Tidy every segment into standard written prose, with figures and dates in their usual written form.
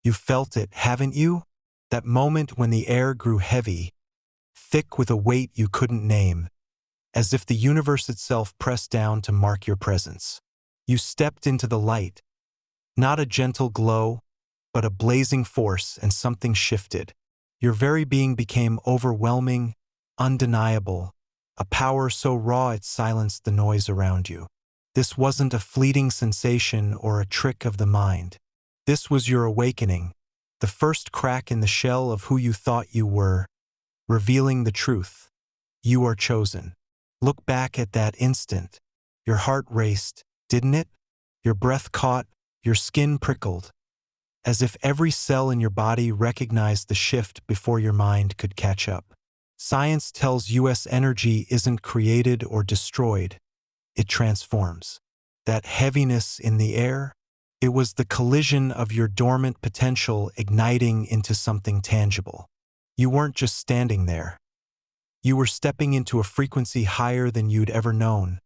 You felt it, haven't you? That moment when the air grew heavy, thick with a weight you couldn't name, as if the universe itself pressed down to mark your presence. You stepped into the light, not a gentle glow, but a blazing force, and something shifted. Your very being became overwhelming, undeniable, a power so raw it silenced the noise around you. This wasn't a fleeting sensation or a trick of the mind. This was your awakening, the first crack in the shell of who you thought you were, revealing the truth. You are chosen. Look back at that instant. Your heart raced, didn't it? Your breath caught, your skin prickled, as if every cell in your body recognized the shift before your mind could catch up. Science tells us energy isn't created or destroyed, it transforms. That heaviness in the air, it was the collision of your dormant potential igniting into something tangible. You weren't just standing there. You were stepping into a frequency higher than you'd ever known,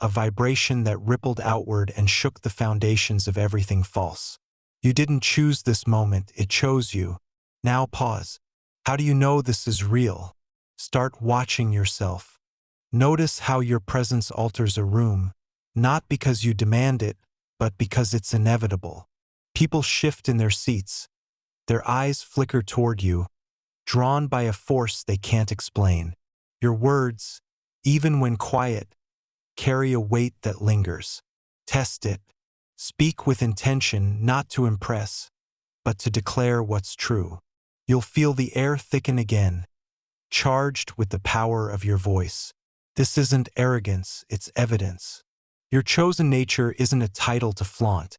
a vibration that rippled outward and shook the foundations of everything false. You didn't choose this moment, it chose you. Now pause. How do you know this is real? Start watching yourself. Notice how your presence alters a room, not because you demand it, but because it's inevitable. People shift in their seats. Their eyes flicker toward you, drawn by a force they can't explain. Your words, even when quiet, carry a weight that lingers. Test it. Speak with intention, not to impress, but to declare what's true. You'll feel the air thicken again, charged with the power of your voice. This isn't arrogance, it's evidence. Your chosen nature isn't a title to flaunt.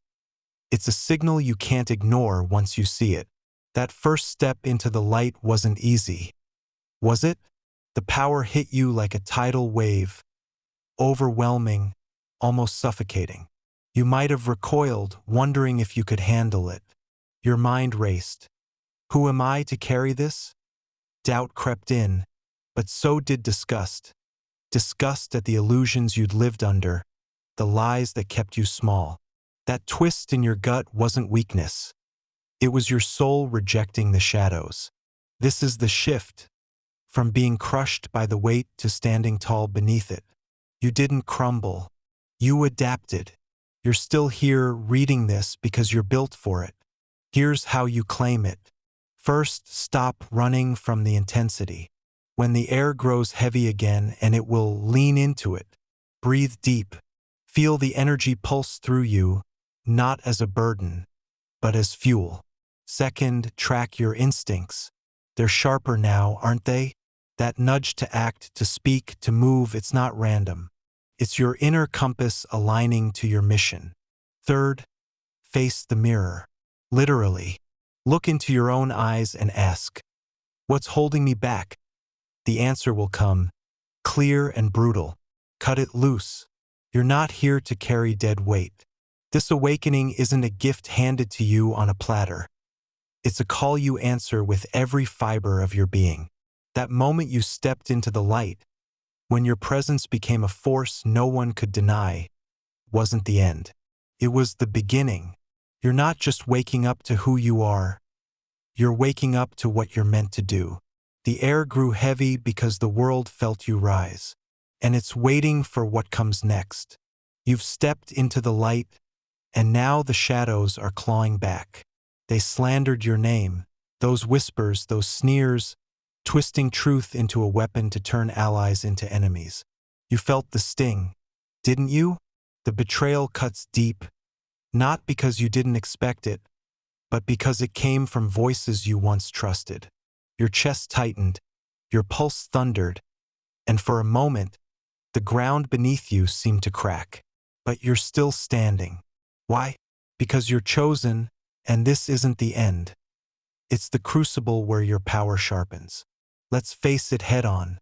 It's a signal you can't ignore once you see it. That first step into the light wasn't easy, was it? The power hit you like a tidal wave, overwhelming, almost suffocating. You might have recoiled, wondering if you could handle it. Your mind raced. Who am I to carry this? Doubt crept in, but so did disgust. Disgust at the illusions you'd lived under, the lies that kept you small. That twist in your gut wasn't weakness. It was your soul rejecting the shadows. This is the shift, from being crushed by the weight to standing tall beneath it. You didn't crumble. You adapted. You're still here reading this because you're built for it. Here's how you claim it. First, stop running from the intensity. When the air grows heavy again, and it will, lean into it. Breathe deep. Feel the energy pulse through you, not as a burden, but as fuel. Second, track your instincts. They're sharper now, aren't they? That nudge to act, to speak, to move, it's not random. It's your inner compass aligning to your mission. Third, face the mirror. Literally. Look into your own eyes and ask, what's holding me back? The answer will come, clear and brutal. Cut it loose. You're not here to carry dead weight. This awakening isn't a gift handed to you on a platter. It's a call you answer with every fiber of your being. That moment you stepped into the light, when your presence became a force no one could deny, wasn't the end. It was the beginning. You're not just waking up to who you are. You're waking up to what you're meant to do. The air grew heavy because the world felt you rise, and it's waiting for what comes next. You've stepped into the light, and now the shadows are clawing back. They slandered your name, those whispers, those sneers, twisting truth into a weapon to turn allies into enemies. You felt the sting, didn't you? The betrayal cuts deep, not because you didn't expect it, but because it came from voices you once trusted. Your chest tightened, your pulse thundered, and for a moment, the ground beneath you seemed to crack. But you're still standing. Why? Because you're chosen, and this isn't the end. It's the crucible where your power sharpens. Let's face it head on.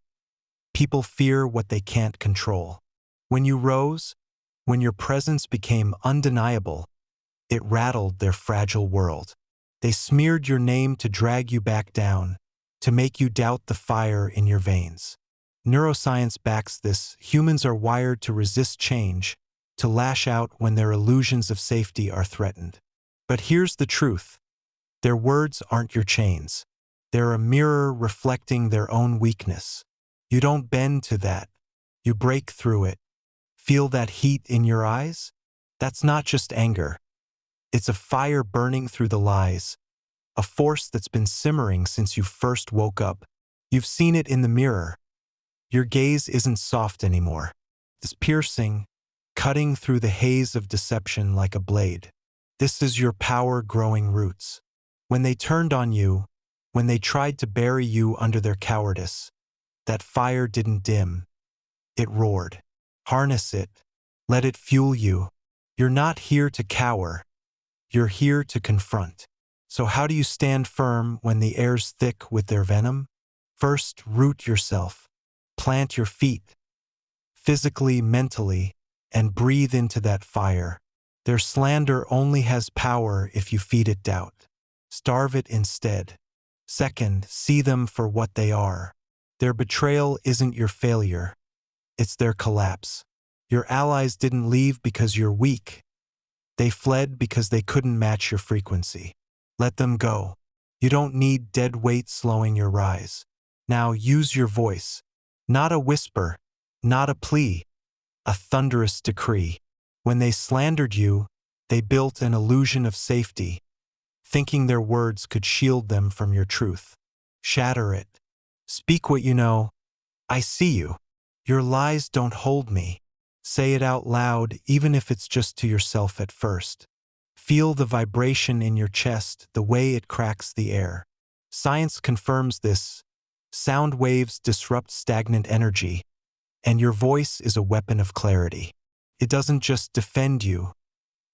People fear what they can't control. When you rose, when your presence became undeniable, it rattled their fragile world. They smeared your name to drag you back down, to make you doubt the fire in your veins. Neuroscience backs this. Humans are wired to resist change, to lash out when their illusions of safety are threatened. But here's the truth. Their words aren't your chains. They're a mirror reflecting their own weakness. You don't bend to that. You break through it. Feel that heat in your eyes? That's not just anger. It's a fire burning through the lies, a force that's been simmering since you first woke up. You've seen it in the mirror. Your gaze isn't soft anymore. It's piercing, cutting through the haze of deception like a blade. This is your power growing roots. When they turned on you, when they tried to bury you under their cowardice, that fire didn't dim. It roared. Harness it. Let it fuel you. You're not here to cower. You're here to confront. So how do you stand firm when the air's thick with their venom? First, root yourself. Plant your feet, physically, mentally, and breathe into that fire. Their slander only has power if you feed it doubt. Starve it instead. Second, see them for what they are. Their betrayal isn't your failure. It's their collapse. Your allies didn't leave because you're weak. They fled because they couldn't match your frequency. Let them go. You don't need dead weight slowing your rise. Now use your voice. Not a whisper, not a plea, a thunderous decree. When they slandered you, they built an illusion of safety, thinking their words could shield them from your truth. Shatter it. Speak what you know. I see you. Your lies don't hold me. Say it out loud, even if it's just to yourself at first. Feel the vibration in your chest, the way it cracks the air. Science confirms this. Sound waves disrupt stagnant energy, and your voice is a weapon of clarity. It doesn't just defend you,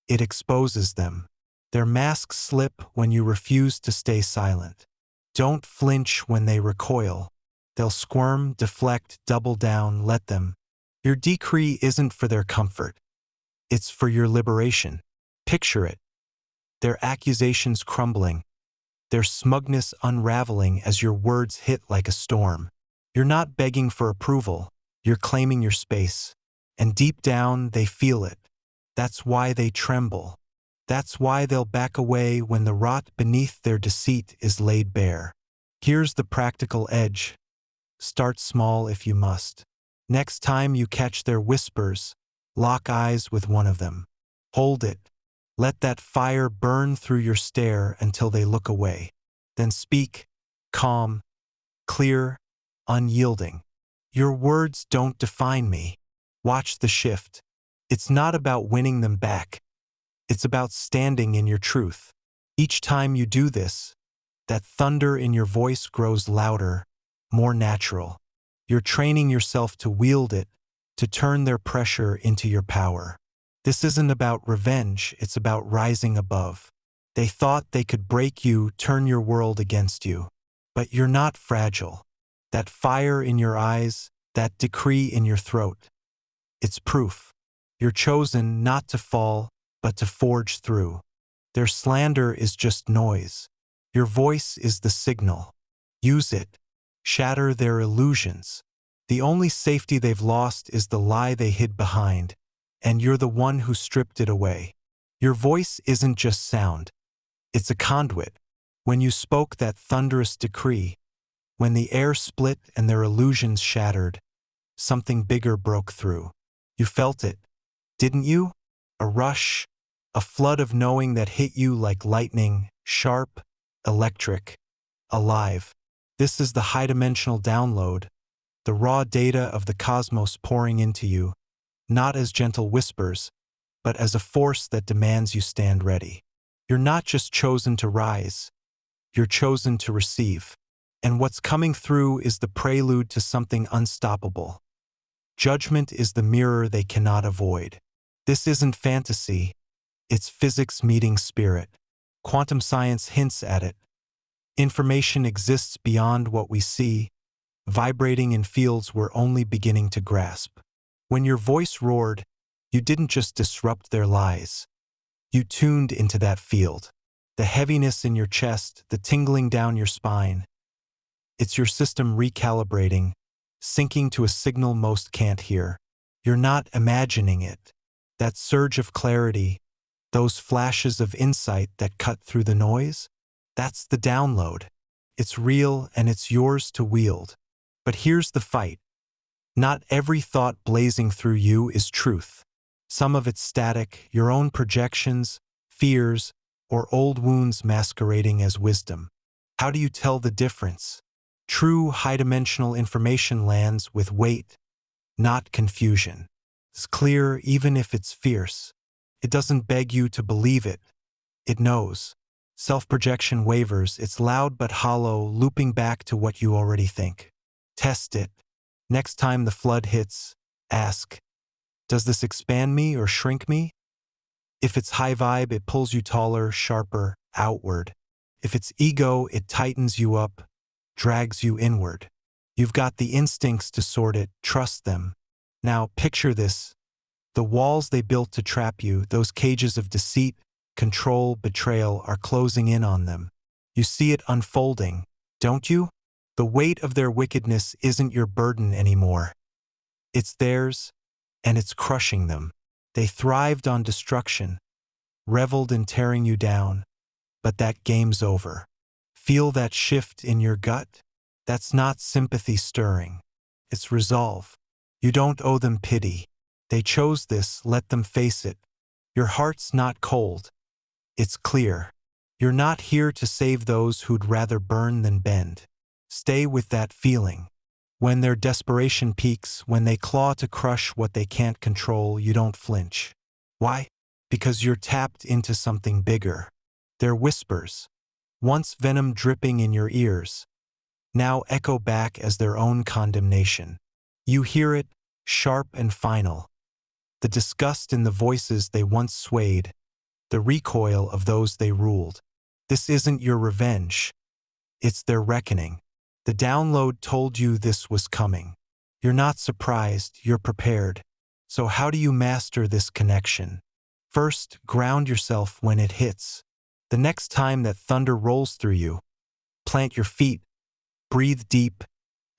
it exposes them. Their masks slip when you refuse to stay silent. Don't flinch when they recoil. They'll squirm, deflect, double down, let them. Your decree isn't for their comfort. It's for your liberation. Picture it. Their accusations crumbling, their smugness unraveling as your words hit like a storm. You're not begging for approval, you're claiming your space. And deep down, they feel it. That's why they tremble. That's why they'll back away when the rot beneath their deceit is laid bare. Here's the practical edge. Start small if you must. Next time you catch their whispers, lock eyes with one of them. Hold it. Let that fire burn through your stare until they look away. Then speak, calm, clear, unyielding. Your words don't define me. Watch the shift. It's not about winning them back. It's about standing in your truth. Each time you do this, that thunder in your voice grows louder, more natural. You're training yourself to wield it, to turn their pressure into your power. This isn't about revenge, it's about rising above. They thought they could break you, turn your world against you. But you're not fragile. That fire in your eyes, that decree in your throat. It's proof. You're chosen not to fall, but to forge through. Their slander is just noise. Your voice is the signal. Use it. Shatter their illusions. The only safety they've lost is the lie they hid behind, and you're the one who stripped it away. Your voice isn't just sound. It's a conduit. When you spoke that thunderous decree, when the air split and their illusions shattered, something bigger broke through. You felt it, didn't you? A rush, a flood of knowing that hit you like lightning, sharp, electric, alive. This is the high-dimensional download, the raw data of the cosmos pouring into you, not as gentle whispers, but as a force that demands you stand ready. You're not just chosen to rise, you're chosen to receive. And what's coming through is the prelude to something unstoppable. Judgment is the mirror they cannot avoid. This isn't fantasy, it's physics meeting spirit. Quantum science hints at it. Information exists beyond what we see, vibrating in fields we're only beginning to grasp. When your voice roared, you didn't just disrupt their lies. You tuned into that field. The heaviness in your chest, the tingling down your spine. It's your system recalibrating, syncing to a signal most can't hear. You're not imagining it. That surge of clarity, those flashes of insight that cut through the noise, That's the download. It's real and it's yours to wield. But here's the fight. Not every thought blazing through you is truth. Some of it's static, your own projections, fears, or old wounds masquerading as wisdom. How do you tell the difference? True high-dimensional information lands with weight, not confusion. It's clear even if it's fierce. It doesn't beg you to believe it. It knows. Self-projection wavers, it's loud but hollow, looping back to what you already think. Test it. Next time the flood hits, ask, does this expand me or shrink me? If it's high vibe, it pulls you taller, sharper, outward. If it's ego, it tightens you up, drags you inward. You've got the instincts to sort it, trust them. Now picture this. The walls they built to trap you, those cages of deceit, control, betrayal, are closing in on them. You see it unfolding, don't you? The weight of their wickedness isn't your burden anymore. It's theirs, and it's crushing them. They thrived on destruction, reveled in tearing you down, but that game's over. Feel that shift in your gut? That's not sympathy stirring. It's resolve. You don't owe them pity. They chose this, let them face it. Your heart's not cold. It's clear. You're not here to save those who'd rather burn than bend. Stay with that feeling. When their desperation peaks, when they claw to crush what they can't control, you don't flinch. Why? Because you're tapped into something bigger. Their whispers, once venom dripping in your ears, now echo back as their own condemnation. You hear it, sharp and final. The disgust in the voices they once swayed, the recoil of those they ruled. This isn't your revenge. It's their reckoning. The download told you this was coming. You're not surprised, you're prepared. So how do you master this connection? First, ground yourself when it hits. The next time that thunder rolls through you, plant your feet, breathe deep,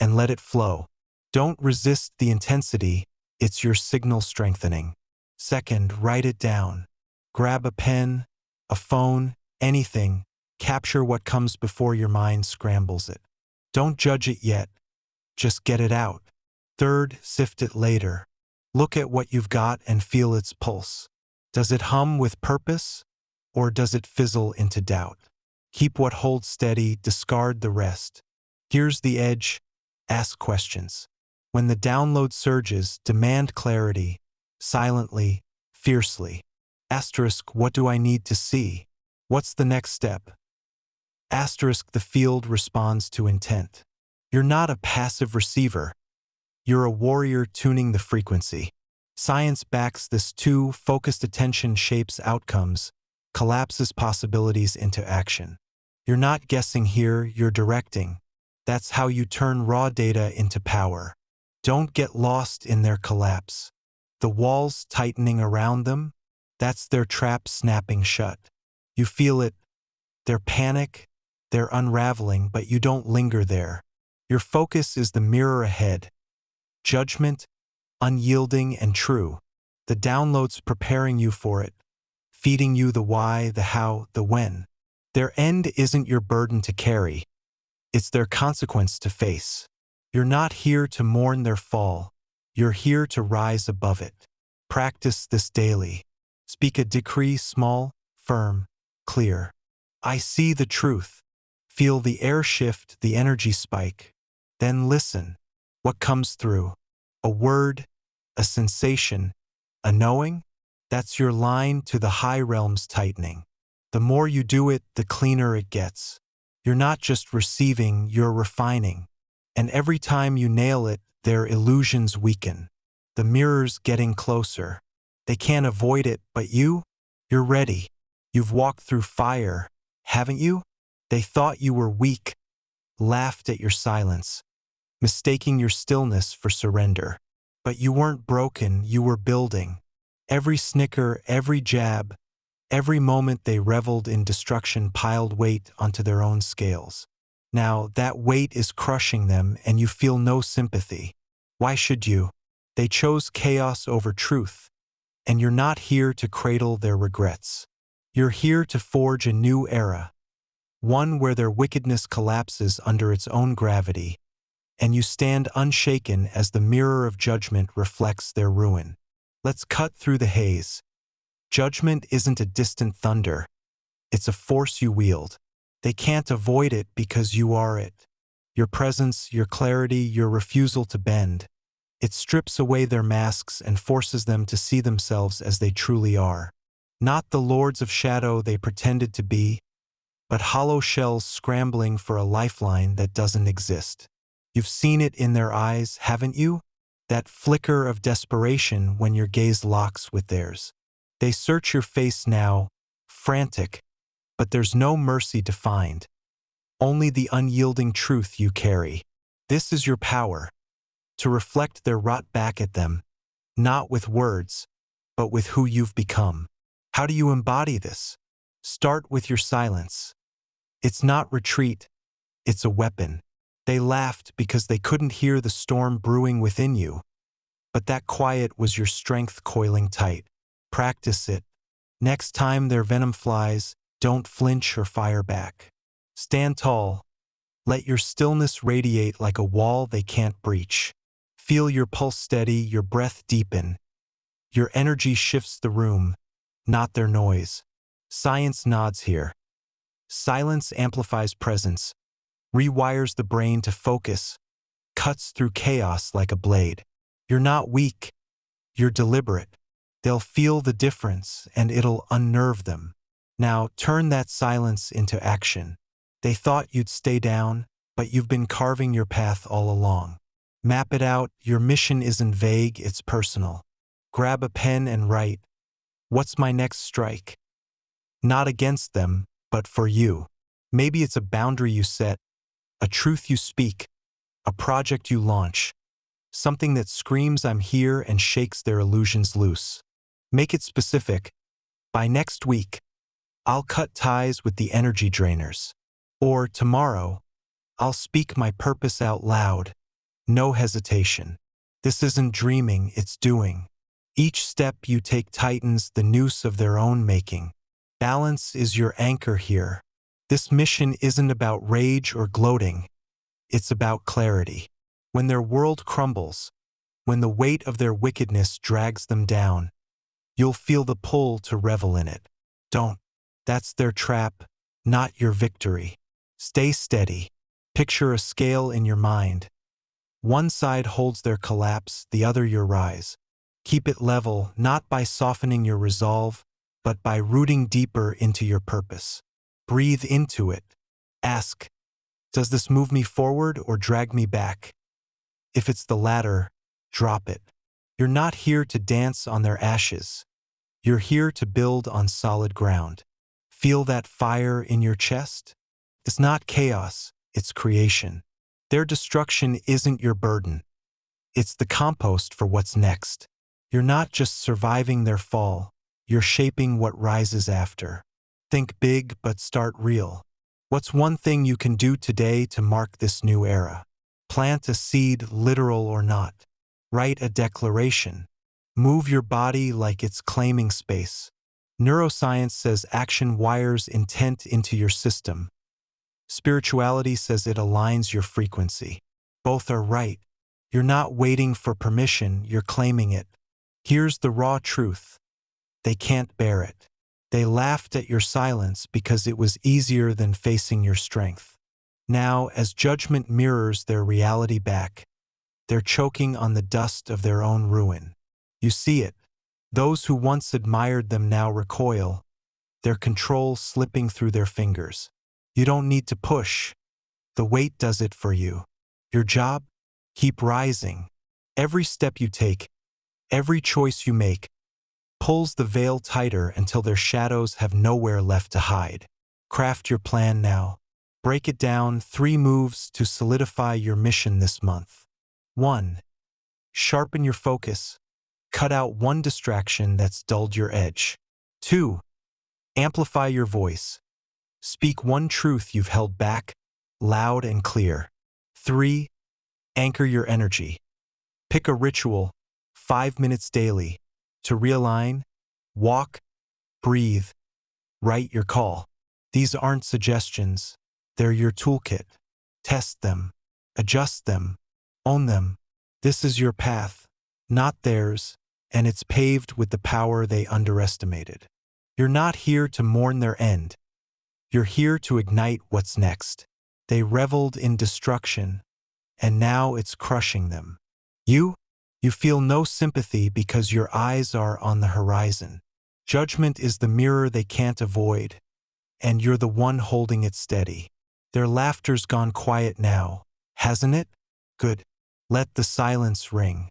and let it flow. Don't resist the intensity, it's your signal strengthening. Second, write it down. Grab a pen, a phone, anything. Capture what comes before your mind scrambles it. Don't judge it yet, just get it out. Third, sift it later. Look at what you've got and feel its pulse. Does it hum with purpose, or does it fizzle into doubt? Keep what holds steady, discard the rest. Here's the edge, ask questions. When the download surges, demand clarity, silently, fiercely. Asterisk, what do I need to see? What's the next step? Asterisk, the field responds to intent. You're not a passive receiver. You're a warrior tuning the frequency. Science backs this too. Focused attention shapes outcomes, collapses possibilities into action. You're not guessing here, you're directing. That's how you turn raw data into power. Don't get lost in their collapse. The walls tightening around them, that's their trap snapping shut. You feel it, their panic, their unraveling, but you don't linger there. Your focus is the mirror ahead. Judgment, unyielding and true. The download's preparing you for it, feeding you the why, the how, the when. Their end isn't your burden to carry. It's their consequence to face. You're not here to mourn their fall. You're here to rise above it. Practice this daily. Speak a decree small, firm, clear. I see the truth. Feel the air shift, the energy spike. Then listen. What comes through? A word, a sensation, a knowing? That's your line to the high realms tightening. The more you do it, the cleaner it gets. You're not just receiving, you're refining. And every time you nail it, their illusions weaken. The mirror's getting closer. They can't avoid it, but you're ready. You've walked through fire, haven't you? They thought you were weak, laughed at your silence, mistaking your stillness for surrender. But you weren't broken, you were building. Every snicker, every jab, every moment they reveled in destruction piled weight onto their own scales. Now that weight is crushing them and you feel no sympathy. Why should you? They chose chaos over truth. And you're not here to cradle their regrets. You're here to forge a new era. one where their wickedness collapses under its own gravity, and you stand unshaken as the mirror of judgment reflects their ruin. Let's cut through the haze. Judgment isn't a distant thunder. It's a force you wield. They can't avoid it because you are it. Your presence, your clarity, your refusal to bend. It strips away their masks and forces them to see themselves as they truly are. Not the lords of shadow they pretended to be, but hollow shells scrambling for a lifeline that doesn't exist. You've seen it in their eyes, haven't you? That flicker of desperation when your gaze locks with theirs. They search your face now, frantic, but there's no mercy to find. Only the unyielding truth you carry. This is your power, to reflect their rot back at them, not with words, but with who you've become. How do you embody this? Start with your silence. It's not retreat, it's a weapon. They laughed because they couldn't hear the storm brewing within you. But that quiet was your strength coiling tight. Practice it. Next time their venom flies, don't flinch or fire back. Stand tall. Let your stillness radiate like a wall they can't breach. Feel your pulse steady, your breath deepen. Your energy shifts the room, not their noise. Science nods here. Silence amplifies presence, rewires the brain to focus, cuts through chaos like a blade. You're not weak, you're deliberate. They'll feel the difference and it'll unnerve them. Now turn that silence into action. They thought you'd stay down, but you've been carving your path all along. Map it out. Your mission isn't vague, it's personal. Grab a pen and write, what's my next strike? Not against them, but for you. Maybe it's a boundary you set, a truth you speak, a project you launch, something that screams I'm here and shakes their illusions loose. Make it specific. By next week, I'll cut ties with the energy drainers. Or tomorrow, I'll speak my purpose out loud. No hesitation. This isn't dreaming, it's doing. Each step you take tightens the noose of their own making. Balance is your anchor here. This mission isn't about rage or gloating. It's about clarity. When their world crumbles, when the weight of their wickedness drags them down, you'll feel the pull to revel in it. Don't. That's their trap, not your victory. Stay steady. Picture a scale in your mind. One side holds their collapse, the other your rise. Keep it level, not by softening your resolve, but by rooting deeper into your purpose. Breathe into it. Ask, does this move me forward or drag me back? If it's the latter, drop it. You're not here to dance on their ashes. You're here to build on solid ground. Feel that fire in your chest? It's not chaos, it's creation. Their destruction isn't your burden. It's the compost for what's next. You're not just surviving their fall, you're shaping what rises after. Think big, but start real. What's one thing you can do today to mark this new era? Plant a seed, literal or not. Write a declaration. Move your body like it's claiming space. Neuroscience says action wires intent into your system. Spirituality says it aligns your frequency. Both are right. You're not waiting for permission, you're claiming it. Here's the raw truth. They can't bear it. They laughed at your silence because it was easier than facing your strength. Now, as judgment mirrors their reality back, they're choking on the dust of their own ruin. You see it. Those who once admired them now recoil, their control slipping through their fingers. You don't need to push. The weight does it for you. Your job? Keep rising. Every step you take, every choice you make, pulls the veil tighter until their shadows have nowhere left to hide. Craft your plan now. Break it down, 3 moves to solidify your mission this month. 1. Sharpen your focus. Cut out one distraction that's dulled your edge. 2. Amplify your voice. Speak one truth you've held back, loud and clear. 3. Anchor your energy. Pick a ritual, 5 minutes daily, to realign, walk, breathe, write your call. These aren't suggestions, they're your toolkit. Test them, adjust them, own them. This is your path, not theirs, and it's paved with the power they underestimated. You're not here to mourn their end. You're here to ignite what's next. They reveled in destruction, and now it's crushing them. You? You feel no sympathy because your eyes are on the horizon. Judgment is the mirror they can't avoid, and you're the one holding it steady. Their laughter's gone quiet now, hasn't it? Good. Let the silence ring.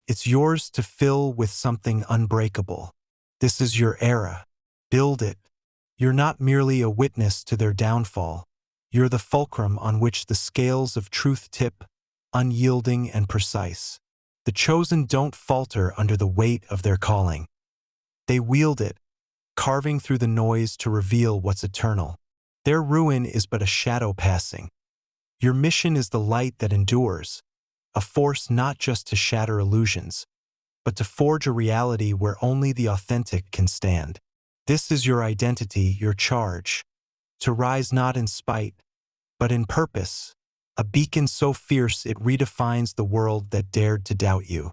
It's yours to fill with something unbreakable. This is your era. Build it. You're not merely a witness to their downfall. You're the fulcrum on which the scales of truth tip, unyielding and precise. The chosen don't falter under the weight of their calling. They wield it, carving through the noise to reveal what's eternal. Their ruin is but a shadow passing. Your mission is the light that endures, a force not just to shatter illusions, but to forge a reality where only the authentic can stand. This is your identity, your charge, to rise not in spite, but in purpose, a beacon so fierce it redefines the world that dared to doubt you.